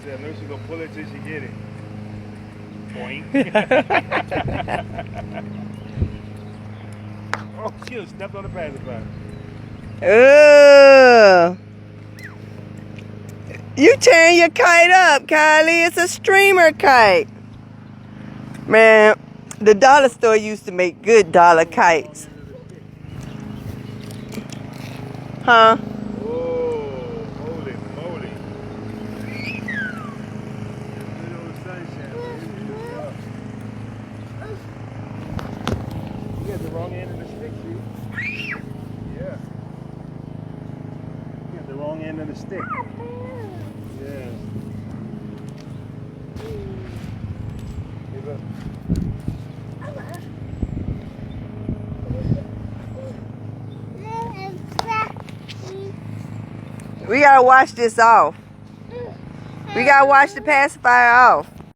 said, I know she's gonna pull it till she get it. Boing. Oh, she stepped on the pacifier. Oh. You tearing your kite up, Kylie. It's a streamer kite. Man, the dollar store used to make good dollar kites. Huh? Oh, holy moly. Good old sunshine. You got the wrong end of the stick, see? Yeah. You got the wrong end of the stick. Yes. Give up. We gotta wash this off. We gotta wash the pacifier off.